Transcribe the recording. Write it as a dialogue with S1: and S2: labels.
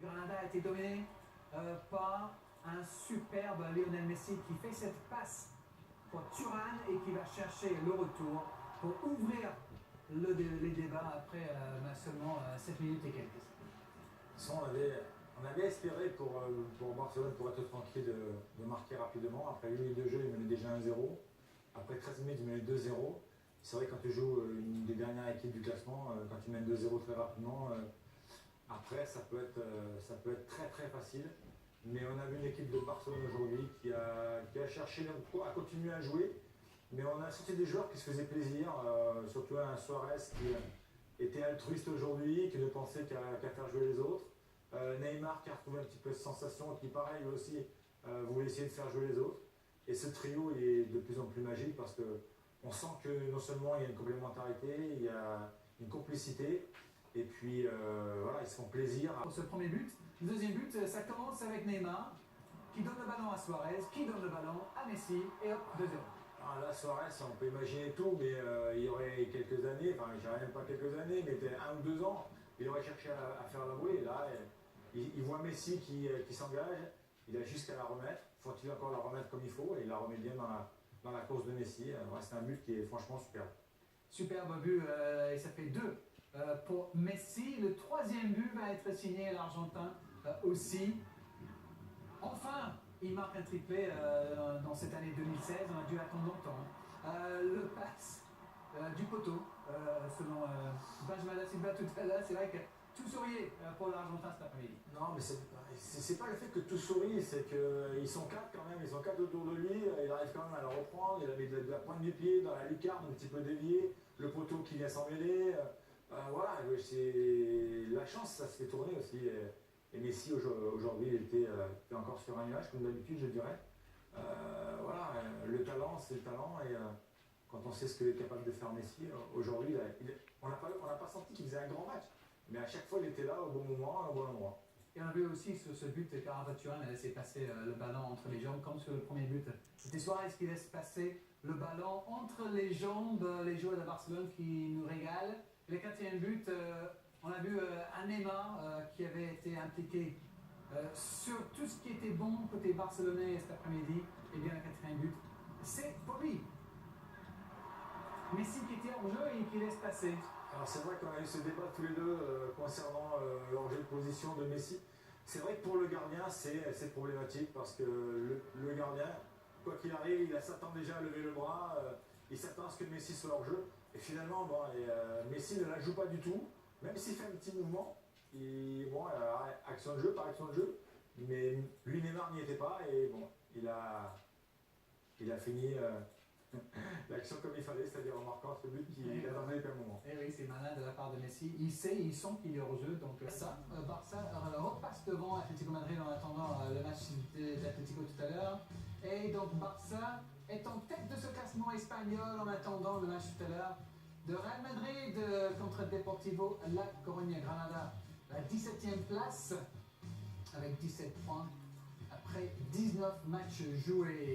S1: Granada a été dominé par un superbe Lionel Messi qui fait cette passe pour Thuram et qui va chercher le retour pour ouvrir les débats après seulement 7 minutes et quelques.
S2: On avait espéré pour Barcelone, pour être tranquille, de marquer rapidement. Après 8 minutes de jeu, il menait déjà 1-0. Après 13 minutes, il menait 2-0. C'est vrai que quand tu joues une des dernières équipes du classement, quand tu mènes 2-0 très rapidement, après ça peut être très très facile. Mais on a vu une équipe de Barcelone aujourd'hui qui a cherché à continuer à jouer. Mais on a sorti des joueurs qui se faisaient plaisir, surtout un Suarez qui était altruiste aujourd'hui, qui ne pensait qu'à faire jouer les autres. Neymar qui a retrouvé un petit peu de sensation, qui pareil lui aussi voulait essayer de faire jouer les autres. Et ce trio il est de plus en plus magique parce qu'on sent que non seulement il y a une complémentarité, il y a une complicité, et puis voilà, ils se font plaisir.
S1: Pour ce premier but, le deuxième but, ça commence avec Neymar qui donne le ballon à Suarez, qui donne le ballon à Messi, et hop, 2-0.
S2: Ah, là, Suarez, on peut imaginer tout, mais il y aurait quelques années, enfin, je dirais même pas quelques années, mais 1 ou 2 ans, il aurait cherché à faire la brouille. Là, il voit Messi qui s'engage, il a juste qu'à la remettre. Faut-il encore la remettre comme il faut, et il la remet bien dans la course de Messi. Ouais, c'est un but qui est franchement superbe.
S1: Superbe but, et ça fait 2 pour Messi. Le troisième but va être signé à l'Argentin aussi. Enfin, il marque un triplé dans cette année 2016, on a dû attendre longtemps. Le passe du poteau, selon Benjamin Da Silva tout à l'heure, c'est vrai que tout souriait pour l'Argentin cet après-midi.
S2: Non, mais c'est pas le fait que tout sourit, c'est qu'ils sont 4 quand même, ils sont 4 autour de lui, il arrive quand même à le reprendre, il a mis de la pointe du pied dans la lucarne, un petit peu dévié, le poteau qui vient s'en mêler. Voilà, c'est la chance, ça se fait tourner aussi. Et Messi aujourd'hui il était encore sur un nuage comme d'habitude, je dirais. Voilà, le talent c'est le talent, et quand on sait ce qu'il est capable de faire Messi, aujourd'hui on n'a pas senti qu'il faisait un grand match, mais à chaque fois il était là au bon moment, au bon endroit.
S1: Et on a vu aussi sur ce but qu'Arda Thuram a laissé passer le ballon entre les jambes, comme sur le premier but. C'était Suarez qui laisse passer le ballon entre les jambes, les joueurs de Barcelone qui nous régalent. Et le quatrième but, on a vu un Neymar qui avait été impliqué sur tout ce qui était bon côté barcelonais cet après-midi. Et bien le quatrième but, c'est pour lui. Messi qui était en jeu et qui laisse passer.
S2: Alors c'est vrai qu'on a eu ce débat tous les deux concernant l'enjeu de position de Messi. C'est vrai que pour le gardien c'est problématique parce que le gardien, quoi qu'il arrive, il s'attend déjà à lever le bras, il s'attend à ce que Messi soit hors jeu. Et finalement, Messi ne la joue pas du tout, même s'il fait un petit mouvement. Action de jeu par action de jeu, mais lui Neymar n'y était pas, et bon, il a fini l'action comme il fallait, c'est-à-dire en marquant ce but qui attendait depuis un moment.
S1: Et oui, c'est malin de la part de Messi. Il sait, il sent qu'il est hors jeu, donc Barça repasse devant Atlético Madrid en attendant le match d'Atlético tout à l'heure. Et donc Barça est en tête de ce classement espagnol en attendant le match tout à l'heure de Real Madrid contre Deportivo La Coruña. Granada, la 17e place avec 17 points après 19 matchs joués.